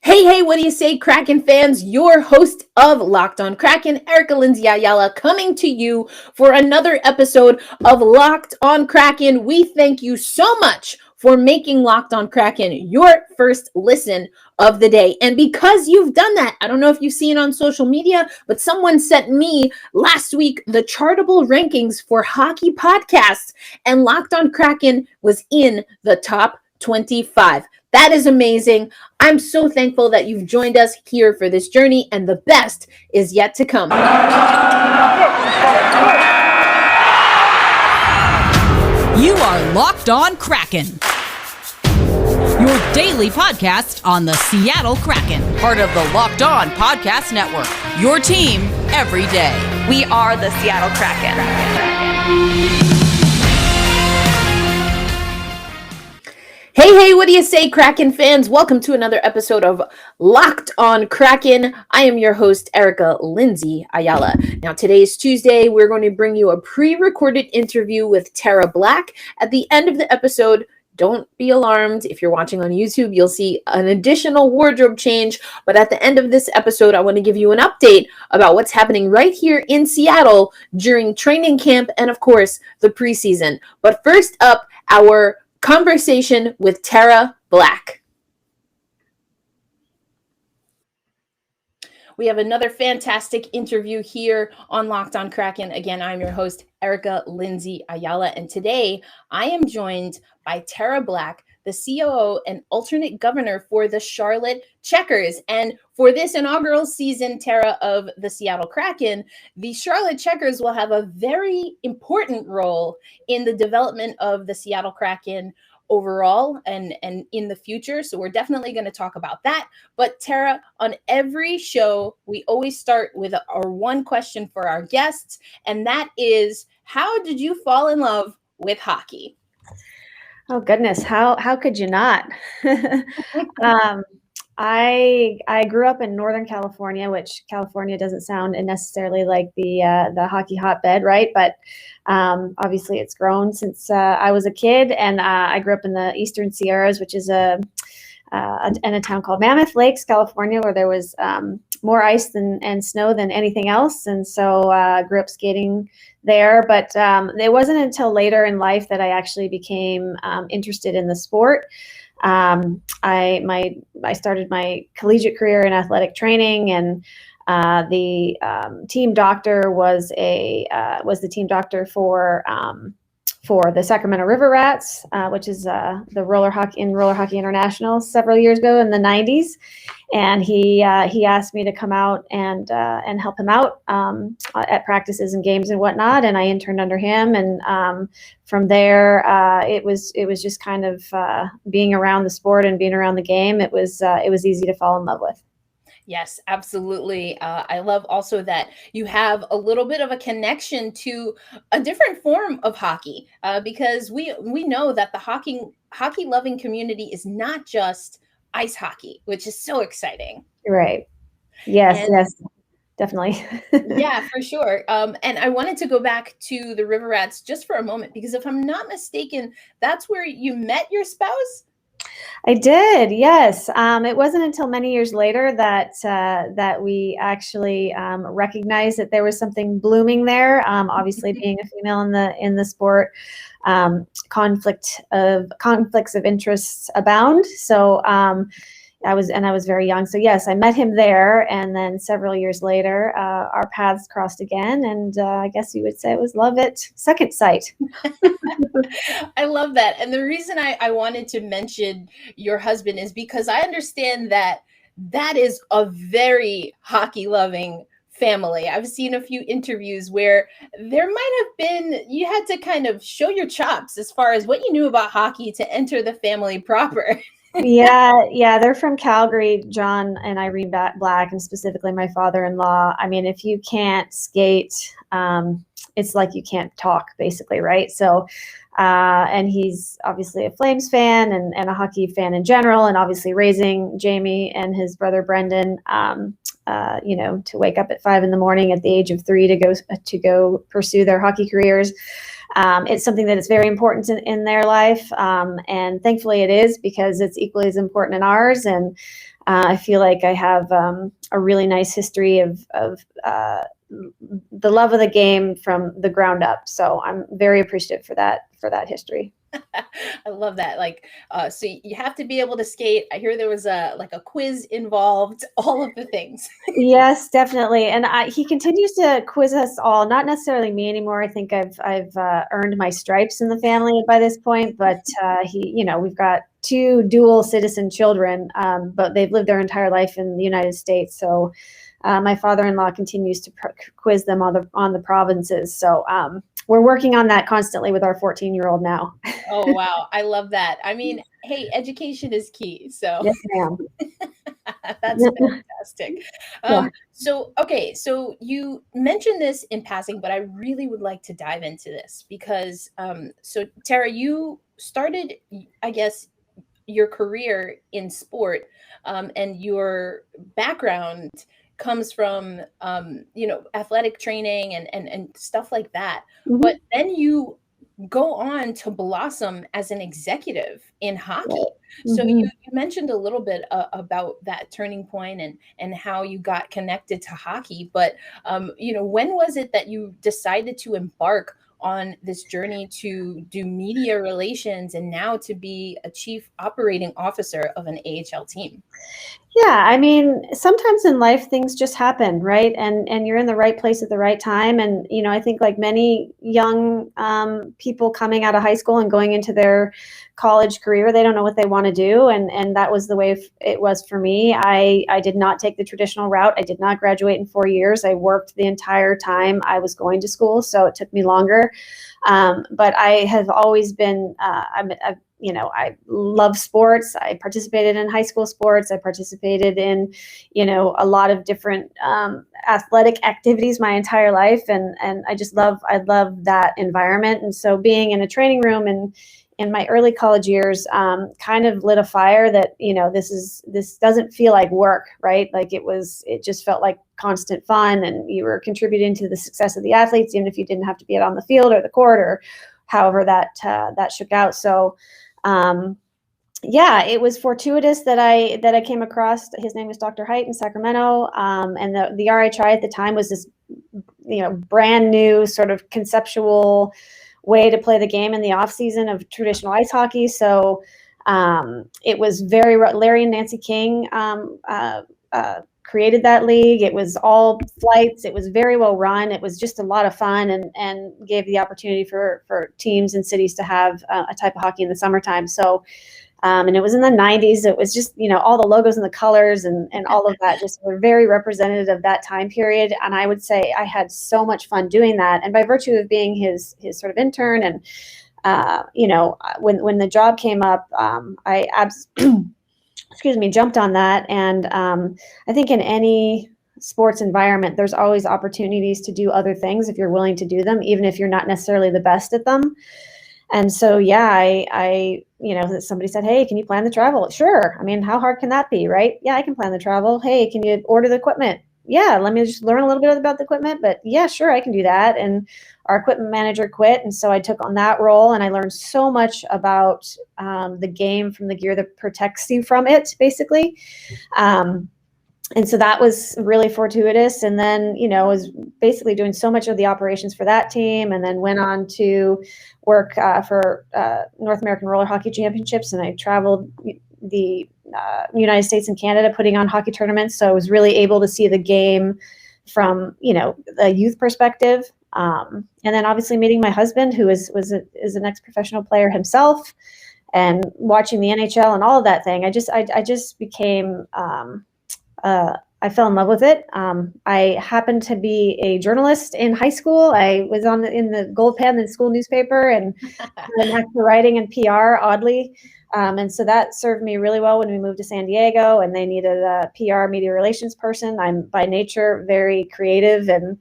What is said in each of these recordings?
Hey, what do you say, Kraken fans? Your host of Locked On Kraken, Erica Lindsay Ayala, coming to you for another episode of Locked On Kraken. We thank you so much for making Locked On Kraken your first listen of the day. And because you've done that, I don't know if you've seen on social media, but someone sent me last week the chartable rankings for hockey podcasts, and Locked On Kraken was in the top 25. That is amazing. I'm so thankful that you've joined us here for this journey, and the best is yet to come. You are Locked On Kraken, your daily podcast on the Seattle Kraken, part of the Locked On Podcast Network, your team every day. We are the Seattle Kraken. Hey, what do you say, Kraken fans? Welcome to another episode of Locked On Kraken. I am your host, Erica Lindsay Ayala. Now, today is Tuesday. We're going to bring you a pre-recorded interview with Tera Black. At the end of the episode, don't be alarmed. If you're watching on YouTube, you'll see an additional wardrobe change. But at the end of this episode, I want to give you an update about what's happening right here in Seattle during training camp and, of course, the preseason. But first up, our conversation with Tera Black. We have another fantastic interview here on Locked On Kraken. Again, I'm your host, Erica Lindsay Ayala, and today I am joined by Tera Black, the COO and alternate governor for the Charlotte Checkers. And for this inaugural season, Tera, of the Seattle Kraken, the Charlotte Checkers will have a very important role in the development of the Seattle Kraken overall and in the future. So we're definitely going to talk about that. But Tera, on every show, we always start with our one question for our guests, and that is, how did you fall in love with hockey? Oh goodness, how could you not? I grew up in Northern California, which California doesn't sound necessarily like the hockey hotbed, right? But obviously it's grown since I was a kid, and I grew up in the Eastern Sierras, which is in a town called Mammoth Lakes, California, where there was more ice and snow than anything else. And so I grew up skating there. But it wasn't until later in life that I actually became interested in the sport. I started my collegiate career in athletic training, and the team doctor was the team doctor for the Sacramento River Rats, which is the roller hockey international several years ago in the 90s. And he asked me to come out and help him out at practices and games and whatnot. And I interned under him. And from there, it was just kind of being around the sport and being around the game. It was easy to fall in love with. Yes, absolutely. I love also that you have a little bit of a connection to a different form of hockey, because we know that the hockey loving community is not just ice hockey, which is so exciting. Right. Yes, definitely. Yeah, for sure. And I wanted to go back to the River Rats just for a moment, because if I'm not mistaken, that's where you met your spouse. I did, yes. It wasn't until many years later that we actually recognized that there was something blooming there. Obviously, being a female in the sport, conflicts of interests abound. So I was very young. So yes, I met him there, and then several years later, our paths crossed again, and I guess you would say it was love at second sight. I love that. And the reason I wanted to mention your husband is because I understand that is a very hockey loving family. I've seen a few interviews where there might have been, you had to kind of show your chops as far as what you knew about hockey to enter the family proper. Yeah, they're from Calgary, John and Irene Black, and specifically my father-in-law. I mean, if you can't skate, it's like you can't talk, basically, right? So, and he's obviously a Flames fan and a hockey fan in general, and obviously raising Jamie and his brother Brendan, to wake up at 5 a.m. at the age of 3 to go pursue their hockey careers. It's something that is very important in their life. And thankfully it is, because it's equally as important in ours. And I feel like I have a really nice history of the love of the game from the ground up. So I'm very appreciative for that history. I love that. Like, so you have to be able to skate. I hear there was a quiz involved, all of the things. Yes, definitely. And he continues to quiz us all, not necessarily me anymore. I think I've earned my stripes in the family by this point, but we've got 2 dual citizen children, but they've lived their entire life in the United States. So my father-in-law continues to quiz them on the provinces. So we're working on that constantly with our 14-year-old now. Oh, wow. I love that. I mean, hey, education is key. So Yes, ma'am. that's fantastic. Yeah. So you mentioned this in passing, but I really would like to dive into this because, so Tera, you started, I guess, your career in sport, and your background comes from, athletic training and stuff like that. Mhm. But then you go on to blossom as an executive in hockey. So Mhm. you mentioned a little bit about that turning point and how you got connected to hockey. But when was it that you decided to embark on this journey to do media relations and now to be a chief operating officer of an AHL team? Yeah, I mean, sometimes in life things just happen, right? And you're in the right place at the right time. And I think like many young people coming out of high school and going into their college career, they don't know what they want to do, and that was the way it was for me. I did not take the traditional route. I did not graduate in 4 years. I worked the entire time I was going to school, so it took me longer. But I have always been, I love sports. I participated in high school sports. I participated in, a lot of different athletic activities my entire life. And I love that environment. And so being in a training room and in my early college years kind of lit a fire that, this doesn't feel like work, right? Like it just felt like constant fun, and you were contributing to the success of the athletes, even if you didn't have to be out on the field or the court or however that shook out. So, it was fortuitous that I came across. His name was Dr. Height in Sacramento, and the RHI at the time was this, brand new sort of conceptual way to play the game in the off season of traditional ice hockey. So it was very Larry and Nancy King created that league. It was all flights. It was very well run. It was just a lot of fun and gave the opportunity for teams and cities to have a type of hockey in the summertime. So, and it was in the 90s. It was just, all the logos and the colors and all of that just were very representative of that time period. And I would say I had so much fun doing that. And by virtue of being his sort of intern and, when the job came up, I jumped on that. And I think in any sports environment, there's always opportunities to do other things if you're willing to do them, even if you're not necessarily the best at them. And so, I somebody said, "Hey, can you plan the travel?" Sure. I mean, how hard can that be, right? Yeah, I can plan the travel. Hey, can you order the equipment? Yeah, let me just learn a little bit about the equipment, but yeah, sure, I can do that. And our equipment manager quit, and so I took on that role, and I learned so much about the game from the gear that protects you from it, basically. And so that was really fortuitous. And then, was basically doing so much of the operations for that team, and then went on to work for North American Roller Hockey Championships. And I traveled the United States and Canada putting on hockey tournaments. So I was really able to see the game from, the youth perspective. And then obviously meeting my husband, who is an ex-professional player himself, and watching the NHL and all of that thing. I just became, I fell in love with it. I happened to be a journalist in high school. I was in the Gold Pen, the school newspaper, and an knack for writing and PR, oddly. And so that served me really well when we moved to San Diego, and they needed a PR media relations person. I'm by nature very creative, and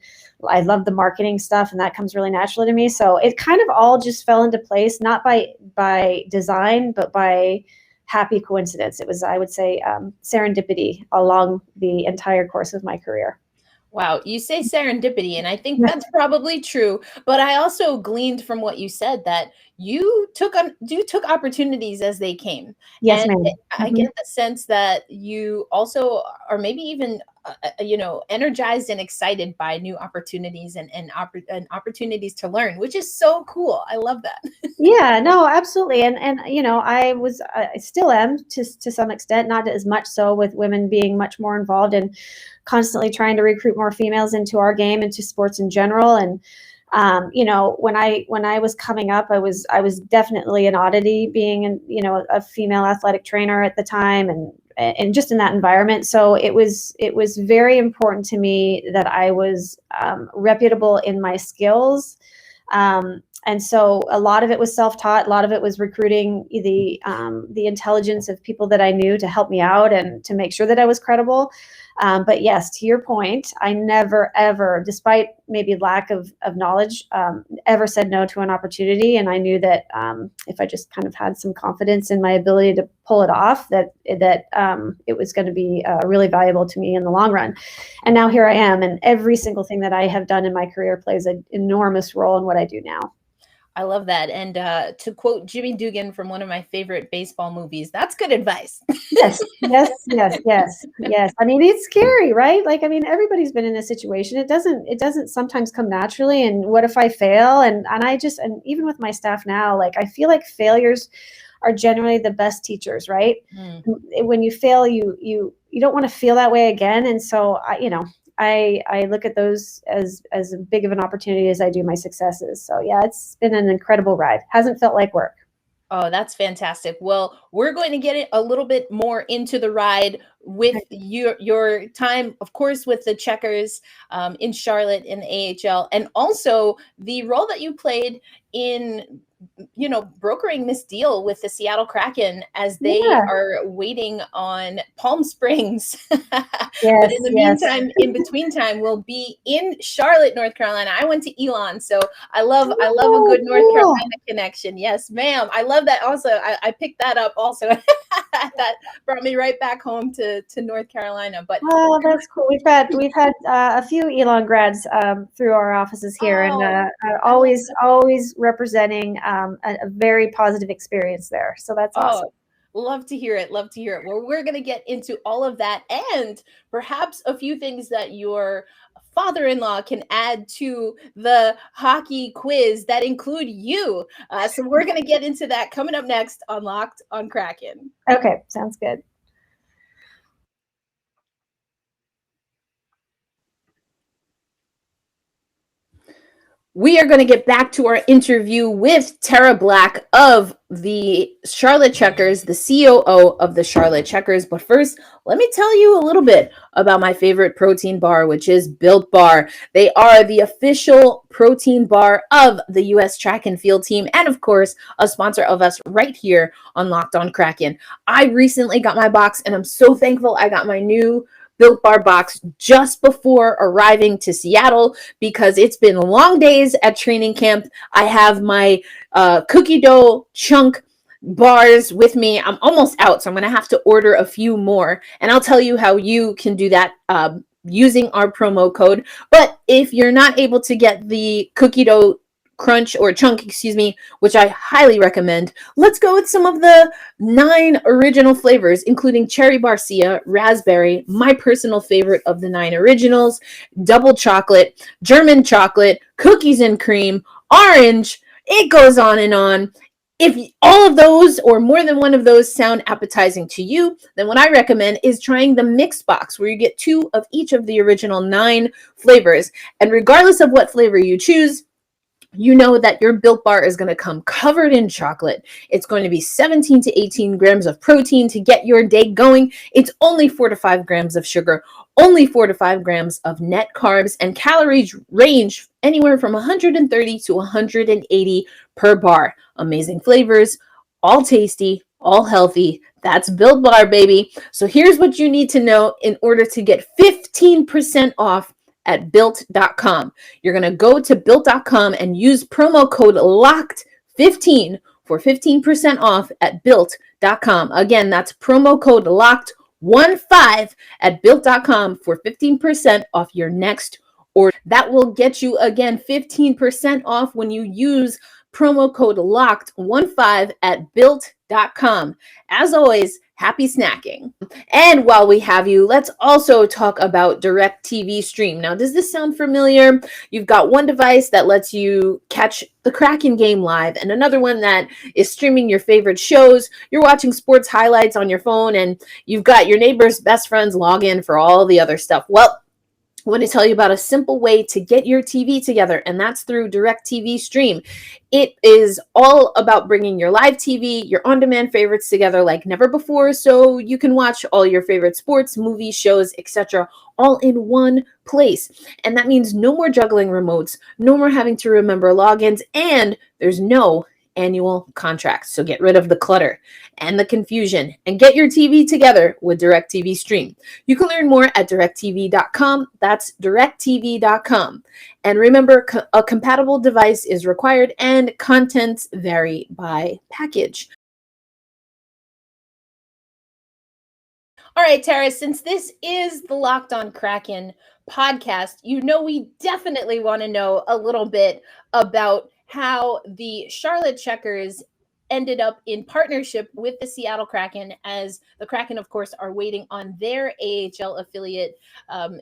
I love the marketing stuff, and that comes really naturally to me. So it kind of all just fell into place, not by design, but by happy coincidence. It was, I would say, serendipity along the entire course of my career. Wow, you say serendipity, and I think that's probably true. But I also gleaned from what you said that you took opportunities as they came. Yes, And ma'am. I Mhm. get the sense that you also are maybe even energized and excited by new opportunities and opportunities to learn, which is so cool. I love that. Yeah, no, absolutely. And I still am to some extent, not as much so, with women being much more involved and constantly trying to recruit more females into our game, into sports in general. And when I was coming up, I was definitely an oddity, being a female athletic trainer at the time, and just in that environment. So it was very important to me that I was reputable in my skills. And so a lot of it was self-taught. A lot of it was recruiting the intelligence of people that I knew to help me out and to make sure that I was credible. But yes, to your point, I never, ever, despite maybe lack of knowledge, ever said no to an opportunity. And I knew that if I just kind of had some confidence in my ability to pull it off, that it was going to be really valuable to me in the long run. And now here I am, and every single thing that I have done in my career plays an enormous role in what I do now. I love that. And to quote Jimmy Dugan from one of my favorite baseball movies, that's good advice. Yes, yes, yes, yes, yes. I mean, it's scary, right? Like, I mean, everybody's been in a situation. It doesn't sometimes come naturally. And what if I fail? And even with my staff now, like, I feel like failures are generally the best teachers, right? Mm. When you fail, you don't want to feel that way again. And so I look at those as big of an opportunity as I do my successes. So yeah, it's been an incredible ride. Hasn't felt like work. Oh, that's fantastic. Well, we're going to get it a little bit more into the ride with your time, of course, with the Checkers in Charlotte in the AHL, and also the role that you played in, brokering this deal with the Seattle Kraken as they Yeah. are waiting on Palm Springs. But Yes, in the yes. meantime, in between time, we'll be in Charlotte, North Carolina. I went to Elon, so I love a Oh, good North cool. Carolina connection. Yes, ma'am. I love that. Also, I picked that up. Also, that brought me right back home to North Carolina. But Oh, that's cool. We've had a few Elon grads through our offices here, and oh, are I love always representing a very positive experience there. So that's awesome. Oh, love to hear it. Love to hear it. Well, we're going to get into all of that and perhaps a few things that your father-in-law can add to the hockey quiz that include you. So we're going to get into that coming up next on Locked on Kraken. Okay, sounds good. We are going to get back to our interview with Tera Black of the Charlotte Checkers, the COO of the Charlotte Checkers. But first, let me tell you a little bit about my favorite protein bar, which is Built Bar. They are the official protein bar of the U.S. track and field team, and of course, a sponsor of us right here on Locked on Kraken. I recently got my box, and I'm so thankful I got my new Built Bar box just before arriving to Seattle because it's been long days at training camp. I have my cookie dough chunk bars with me. I'm almost out, so I'm going to have to order a few more. And I'll tell you how you can do that using our promo code. But if you're not able to get the cookie dough crunch or chunk, which I highly recommend, let's go with some of the 9 original flavors, including cherry barcia, raspberry, my personal favorite of the 9 originals, double chocolate, German chocolate, cookies and cream, orange. It goes on and on. If all of those or more than one of those sound appetizing to you, then what I recommend is trying the mix box, where you get 2 of each of the original 9 flavors. And regardless of what flavor you choose, you know that your Built Bar is going to come covered in chocolate. It's going to be 17 to 18 grams of protein to get your day going. It's only 4 to 5 grams of sugar, only 4 to 5 grams of net carbs, and calories range anywhere from 130 to 180 per bar. Amazing flavors, all tasty, all healthy. That's Built Bar, baby. So here's what you need to know in order to get 15% off at built.com. You're going to go to built.com and use promo code LOCKED15 for 15% off at built.com. Again, that's promo code LOCKED15 at built.com for 15% off your next order. That will get you, again, 15% off when you use promo code LOCKED15 at built.com. As always, happy snacking. And while we have you, let's also talk about DirecTV Stream. Now, does this sound familiar? You've got one device that lets you catch the Kraken game live and another one that is streaming your favorite shows. You're watching sports highlights on your phone and you've got your neighbor's best friends log in for all the other stuff. Well, I want to tell you about a simple way to get your TV together, and that's through DirecTV Stream. It is all about bringing your live TV, your on-demand favorites together like never before, so you can watch all your favorite sports, movies, shows, etc., all in one place. And that means no more juggling remotes, no more having to remember logins, and there's no annual contracts. So get rid of the clutter and the confusion and get your TV together with DirecTV Stream. You can learn more at directtv.com. That's directtv.com. And remember, a compatible device is required and contents vary by package. All right, Tara, since this is the Locked On Kraken podcast, you know we definitely want to know a little bit about how the Charlotte Checkers ended up in partnership with the Seattle Kraken, as the Kraken, of course, are waiting on their AHL affiliate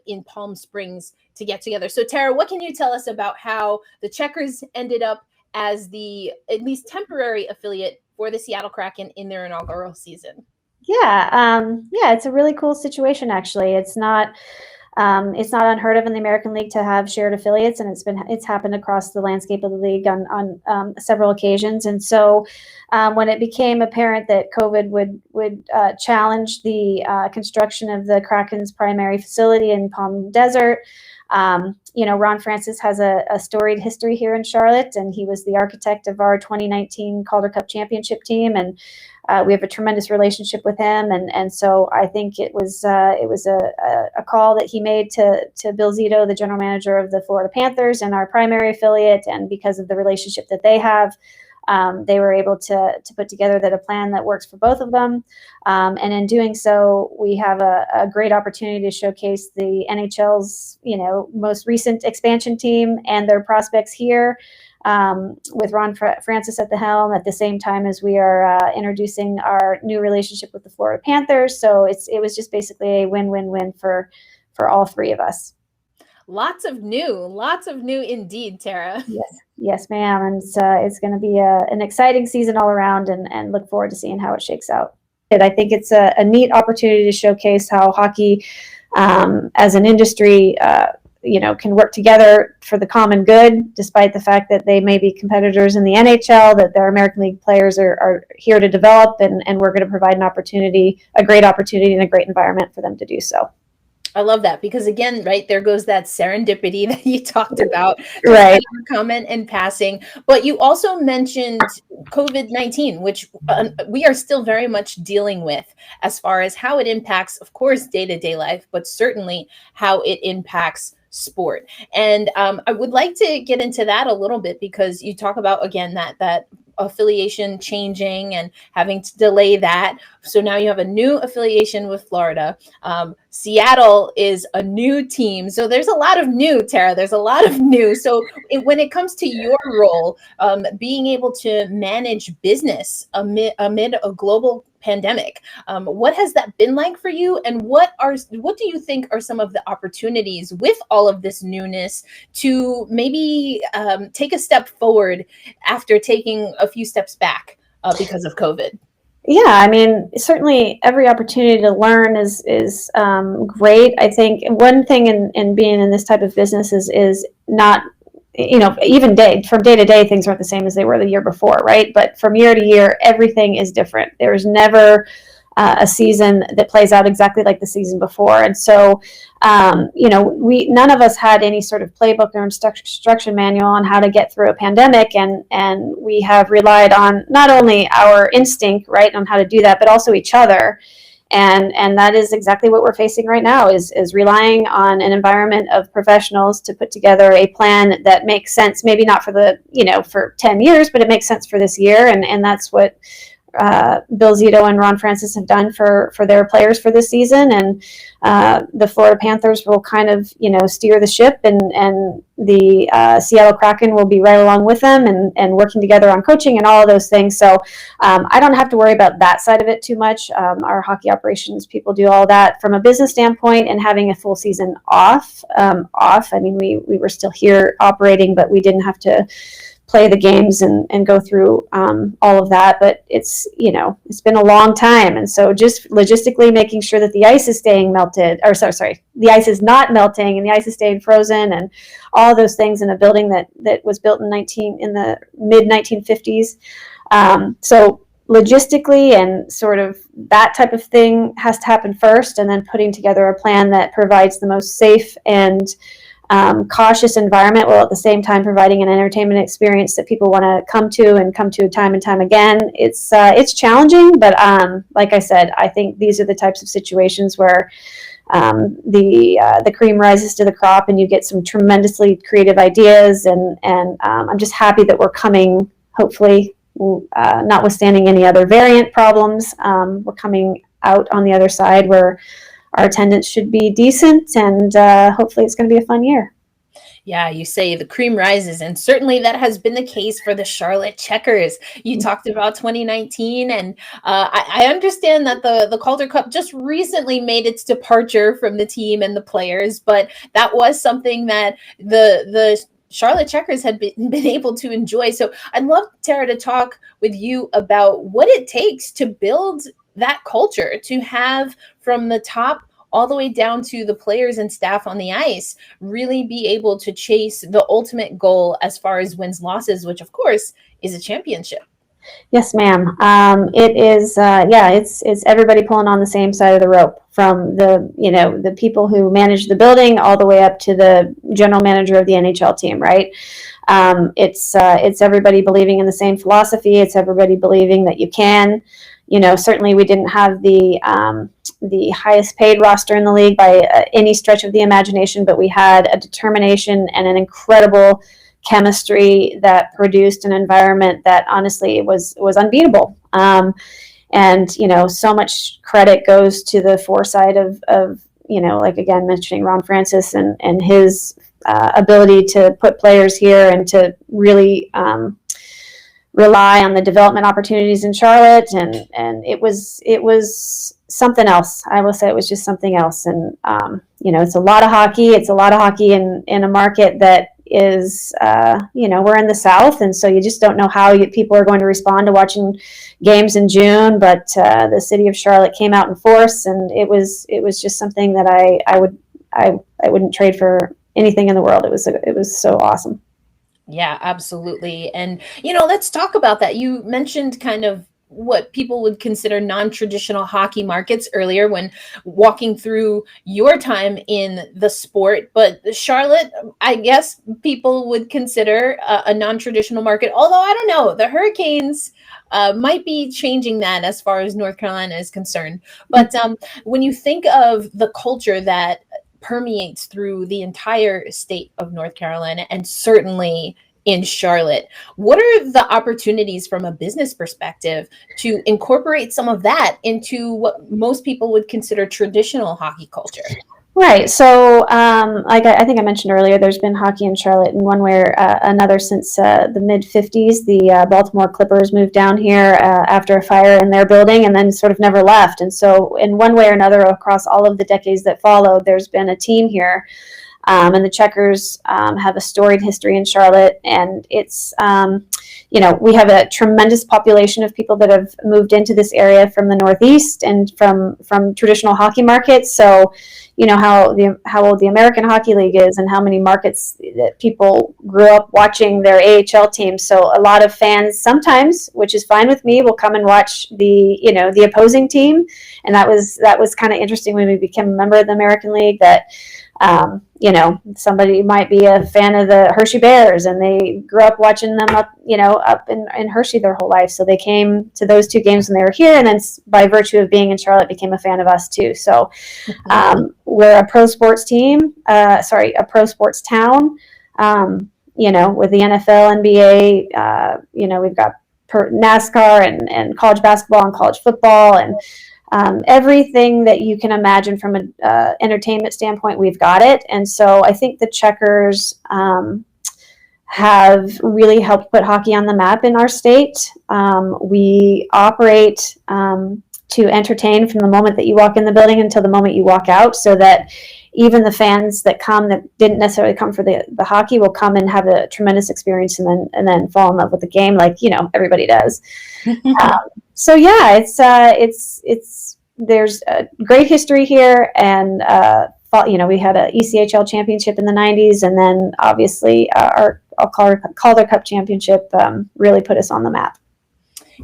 in Palm Springs to get together. So, Tara, what can you tell us about how the Checkers ended up as the at least temporary affiliate for the Seattle Kraken in their inaugural season? Yeah, it's a really cool situation, actually. It's not unheard of in the American League to have shared affiliates, and it's happened across the landscape of the league on several occasions. And so, when it became apparent that COVID would challenge the construction of the Kraken's primary facility in Palm Desert, Ron Francis has a storied history here in Charlotte, and he was the architect of our 2019 Calder Cup championship team, and we have a tremendous relationship with him. And so I think it was a call that he made to Bill Zito, the general manager of the Florida Panthers and our primary affiliate, and because of the relationship that they have, they were able to put together a plan that works for both of them. And in doing so, we have a great opportunity to showcase the NHL's, most recent expansion team and their prospects here, with Ron Francis at the helm at the same time as we are introducing our new relationship with the Florida Panthers. So it was just basically a win-win-win for all three of us. Lots of new indeed, Tara. Yes, ma'am. And it's going to be an exciting season all around, and look forward to seeing how it shakes out. I think it's a neat opportunity to showcase how hockey, as an industry, can work together for the common good, despite the fact that they may be competitors in the NHL, that their American League players are here to develop, and we're going to provide a great opportunity and a great environment for them to do so. I love that, because again, right, there goes that serendipity that you talked about. Right. Comment in passing, but you also mentioned COVID-19, which we are still very much dealing with as far as how it impacts, of course, day-to-day life, but certainly how it impacts sport. And I would like to get into that a little bit, because you talk about, again, that affiliation changing and having to delay that. So now you have a new affiliation with Florida. Seattle is a new team. So there's a lot of new, Tara. There's a lot of new. So when it comes to your role, being able to manage business amid a global pandemic, what has that been like for you? And what do you think are some of the opportunities with all of this newness to maybe take a step forward after taking a few steps back because of COVID? Yeah, I mean, certainly every opportunity to learn is great. I think one thing in being in this type of business is not, even from day to day, things aren't the same as they were the year before, right? But from year to year, everything is different. There's never a season that plays out exactly like the season before. And so, none of us had any sort of playbook or instruction manual on how to get through a pandemic. And we have relied on not only our instinct, right, on how to do that, but also each other. And that is exactly what we're facing right now, is relying on an environment of professionals to put together a plan that makes sense, maybe not for for 10 years, but it makes sense for this year. And that's what Bill Zito and Ron Francis have done for their players for this season, and the Florida Panthers will kind of steer the ship, and the Seattle Kraken will be right along with them and working together on coaching and all of those things. So I don't have to worry about that side of it too much. Our hockey operations people do all that. From a business standpoint, and having a full season off. I mean, we were still here operating, but we didn't have to play the games and go through all of that. But it's been a long time, and so just logistically making sure that the ice is staying melted, or sorry, the ice is not melting and the ice is staying frozen, and all those things in a building that was built in the mid 1950s. So logistically and sort of that type of thing has to happen first, and then putting together a plan that provides the most safe and cautious environment, while at the same time providing an entertainment experience that people want to come to time and time again. It's challenging, but like I said, I think these are the types of situations where the cream rises to the crop, and you get some tremendously creative ideas. And I'm just happy that we're coming, hopefully, notwithstanding any other variant problems, we're coming out on the other side where our attendance should be decent, and hopefully it's going to be a fun year. Yeah, you say the cream rises, and certainly that has been the case for the Charlotte Checkers. You talked about 2019, and I understand that the Calder Cup just recently made its departure from the team and the players, but that was something that the Charlotte Checkers had been able to enjoy. So I'd love, Tera, to talk with you about what it takes to build that culture, to have from the top all the way down to the players and staff on the ice really be able to chase the ultimate goal as far as wins, losses, which of course is a championship. Yes, ma'am. It is. It's everybody pulling on the same side of the rope, from the people who manage the building all the way up to the general manager of the NHL team. Right. It's everybody believing in the same philosophy. It's everybody believing that you can. Certainly we didn't have the highest paid roster in the league by any stretch of the imagination, but we had a determination and an incredible chemistry that produced an environment that honestly was unbeatable. And so much credit goes to the foresight of like, again, mentioning Ron Francis and his ability to put players here and to really rely on the development opportunities in Charlotte, and it was something else. I will say it was just something else. And it's a lot of hockey. It's a lot of hockey in a market that is we're in the South, and so you just don't know how people are going to respond to watching games in June. But the city of Charlotte came out in force, and it was just something that I wouldn't trade for anything in the world. It was so awesome. Yeah, absolutely. And, let's talk about that. You mentioned kind of what people would consider non-traditional hockey markets earlier when walking through your time in the sport. But Charlotte, I guess people would consider a non-traditional market, although I don't know, the Hurricanes might be changing that as far as North Carolina is concerned. But when you think of the culture that permeates through the entire state of North Carolina, and certainly in Charlotte, what are the opportunities from a business perspective to incorporate some of that into what most people would consider traditional hockey culture? Right. So, like I think I mentioned earlier, there's been hockey in Charlotte in one way or another since the mid 50s. The Baltimore Clippers moved down here after a fire in their building, and then sort of never left. And so, in one way or another, across all of the decades that followed, there's been a team here. And the Checkers have a storied history in Charlotte, and it's we have a tremendous population of people that have moved into this area from the Northeast and from traditional hockey markets. So, how old the American Hockey League is, and how many markets that people grew up watching their AHL teams. So a lot of fans sometimes, which is fine with me, will come and watch the opposing team, and that was kind of interesting when we became a member of the American League. That somebody might be a fan of the Hershey Bears, and they grew up watching them up in Hershey their whole life. So they came to those two games when they were here, and then by virtue of being in Charlotte, became a fan of us too. So we're a pro sports team, a pro sports town, with the NFL, NBA, we've got NASCAR and college basketball and college football and everything that you can imagine from an entertainment standpoint, we've got it. And so I think the Checkers have really helped put hockey on the map in our state. We operate to entertain from the moment that you walk in the building until the moment you walk out, so that even the fans that come that didn't necessarily come for the hockey will come and have a tremendous experience and then fall in love with the game, like everybody does. So yeah, it's there's a great history here, and we had a ECHL championship in the 90s, and then obviously our Calder Cup championship really put us on the map.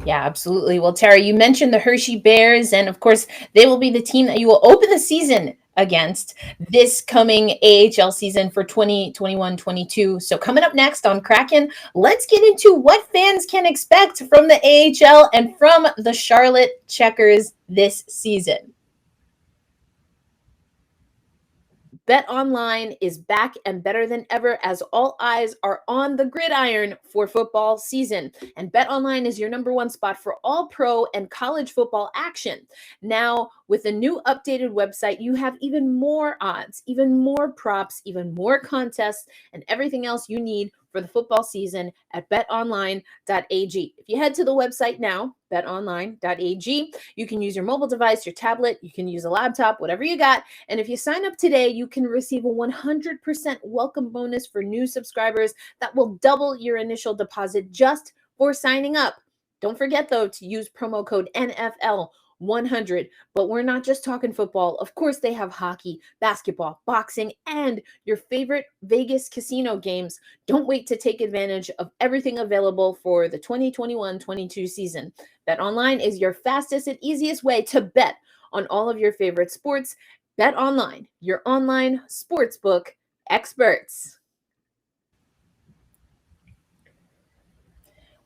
Yeah, absolutely. Well, Tera, you mentioned the Hershey Bears, and of course, they will be the team that you will open the season against this coming AHL season for 2021-22. So coming up next on Kraken, let's get into what fans can expect from the AHL and from the Charlotte Checkers this season. BetOnline is back and better than ever as all eyes are on the gridiron for football season. And BetOnline is your number one spot for all pro and college football action. Now, with a new updated website, you have even more odds, even more props, even more contests, and everything else you need for the football season at betonline.ag. If you head to the website now, betonline.ag, you can use your mobile device, your tablet, you can use a laptop, whatever you got. And if you sign up today, you can receive a 100% welcome bonus for new subscribers that will double your initial deposit just for signing up. Don't forget, though, to use promo code NFL100. But we're not just talking football. Of course, they have hockey, basketball, boxing, and your favorite Vegas casino games. Don't wait to take advantage of everything available for the 2021-22 season. BetOnline is your fastest and easiest way to bet on all of your favorite sports. BetOnline, your online sportsbook experts.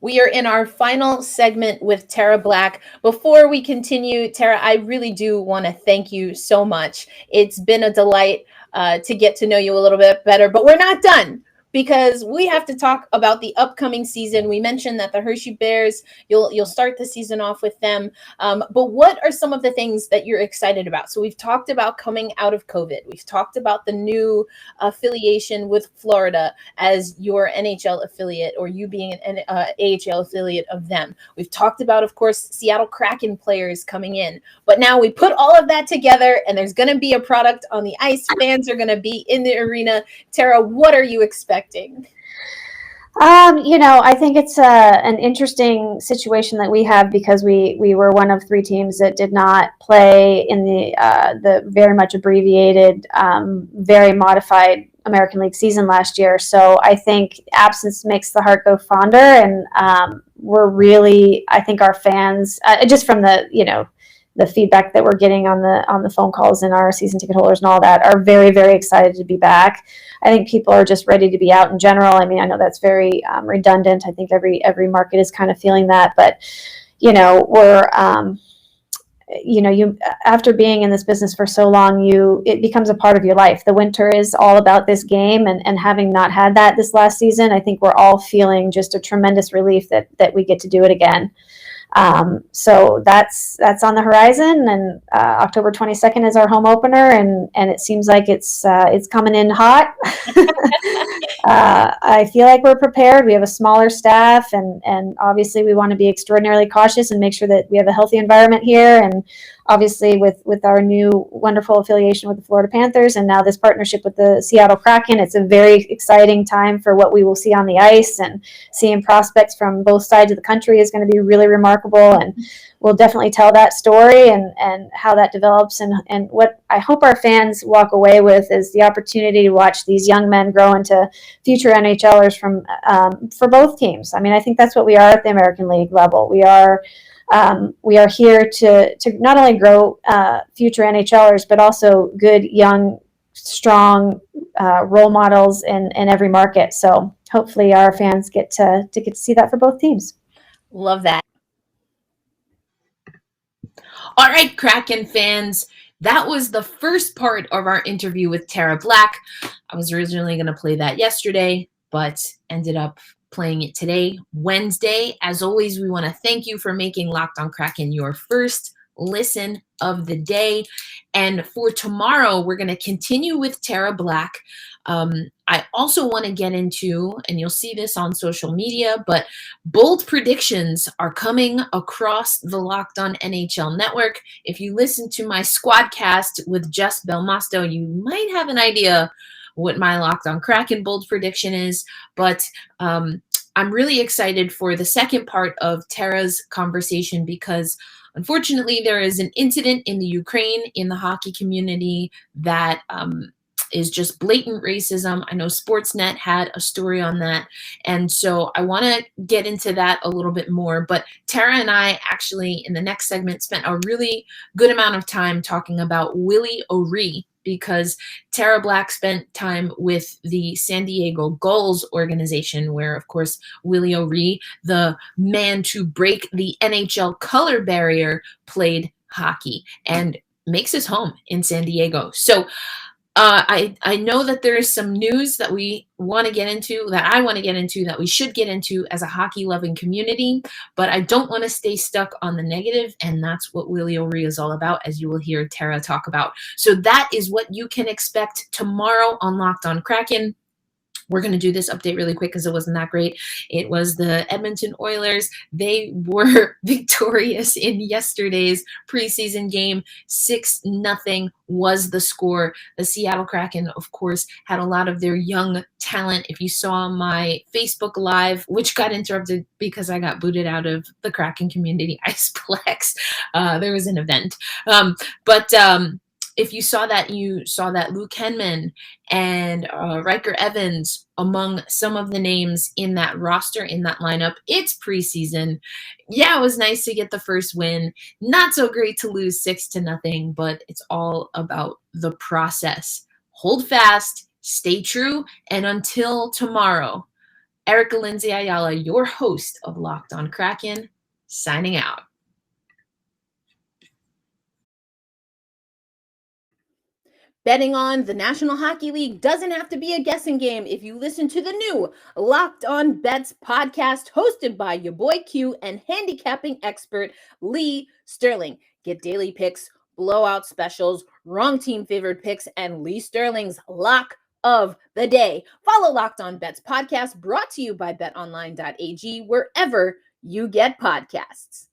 We are in our final segment with Tera Black. Before we continue, Tera, I really do want to thank you so much. It's been a delight to get to know you a little bit better, but we're not done, because we have to talk about the upcoming season. We mentioned that the Hershey Bears, you'll start the season off with them. But what are some of the things that you're excited about? So we've talked about coming out of COVID. We've talked about the new affiliation with Florida as your NHL affiliate, or you being an AHL affiliate of them. We've talked about, of course, Seattle Kraken players coming in. But now we put all of that together, and there's going to be a product on the ice. Fans are going to be in the arena. Tera, what are you expecting? I think it's an interesting situation that we have, because we were one of three teams that did not play in the very much abbreviated, very modified American League season last year. So I think absence makes the heart go fonder, and I think our fans, just from the feedback that we're getting on the phone calls and our season ticket holders and all that, are very, very excited to be back. I think people are just ready to be out in general. I mean, I know that's very redundant. I think every market is kind of feeling that, but we're you after being in this business for so long, it becomes a part of your life. The winter is all about this game, and having not had that this last season, I think we're all feeling just a tremendous relief that we get to do it again. So that's on the horizon, and October 22nd is our home opener, and it seems like it's coming in hot. I feel like we're prepared. We have a smaller staff, and obviously we want to be extraordinarily cautious and make sure that we have a healthy environment here. And obviously with our new wonderful affiliation with the Florida Panthers, and now this partnership with the Seattle Kraken, it's a very exciting time for what we will see on the ice, and seeing prospects from both sides of the country is going to be really remarkable, and we'll definitely tell that story and how that develops. And what I hope our fans walk away with is the opportunity to watch these young men grow into future NHLers for both teams. I mean, I think that's what we are at the American League level. We are here to not only grow future NHLers, but also good, young, strong role models in every market. So hopefully our fans get to see that for both teams. Love that. All right, Kraken fans, that was the first part of our interview with Tera Black. I was originally going to play that yesterday, but ended up playing it today, Wednesday. As always, we want to thank you for making Locked on Kraken your first listen of the day. And for tomorrow, we're going to continue with Tera Black. I also want to get into, and you'll see this on social media, but bold predictions are coming across the Locked On NHL network. If you listen to my Squadcast with Jess Belmosto, you might have an idea what my Locked On Kraken bold prediction is, but I'm really excited for the second part of Tera's conversation because unfortunately there is an incident in the Ukraine in the hockey community that is just blatant racism. I know Sportsnet had a story on that. And so I want to get into that a little bit more. But Tera and I actually, in the next segment, spent a really good amount of time talking about Willie O'Ree, because Tera Black spent time with the San Diego Gulls organization, where, of course, Willie O'Ree, the man to break the NHL color barrier, played hockey and makes his home in San Diego. So I know that there is some news that we want to get into, that I want to get into, that we should get into as a hockey-loving community, but I don't want to stay stuck on the negative, and that's what Willie O'Ree is all about, as you will hear Tera talk about. So that is what you can expect tomorrow on Locked on Kraken. We're going to do this update really quick because it wasn't that great. It was the Edmonton Oilers. They were victorious in yesterday's preseason game. 6-0 was the score. The Seattle Kraken, of course, had a lot of their young talent. If you saw my Facebook Live, which got interrupted because I got booted out of the Kraken Community Iceplex, there was an event. If you saw that Luke Henman and Riker Evans among some of the names in that roster, in that lineup. It's preseason. Yeah, it was nice to get the first win. Not so great to lose 6-0, but it's all about the process. Hold fast, stay true, and until tomorrow, Erica Lindsay Ayala, your host of Locked on Kraken, signing out. Betting on the National Hockey League doesn't have to be a guessing game if you listen to the new Locked On Bets podcast hosted by your boy Q and handicapping expert Lee Sterling. Get daily picks, blowout specials, wrong team favored picks, and Lee Sterling's lock of the day. Follow Locked On Bets podcast, brought to you by betonline.ag, wherever you get podcasts.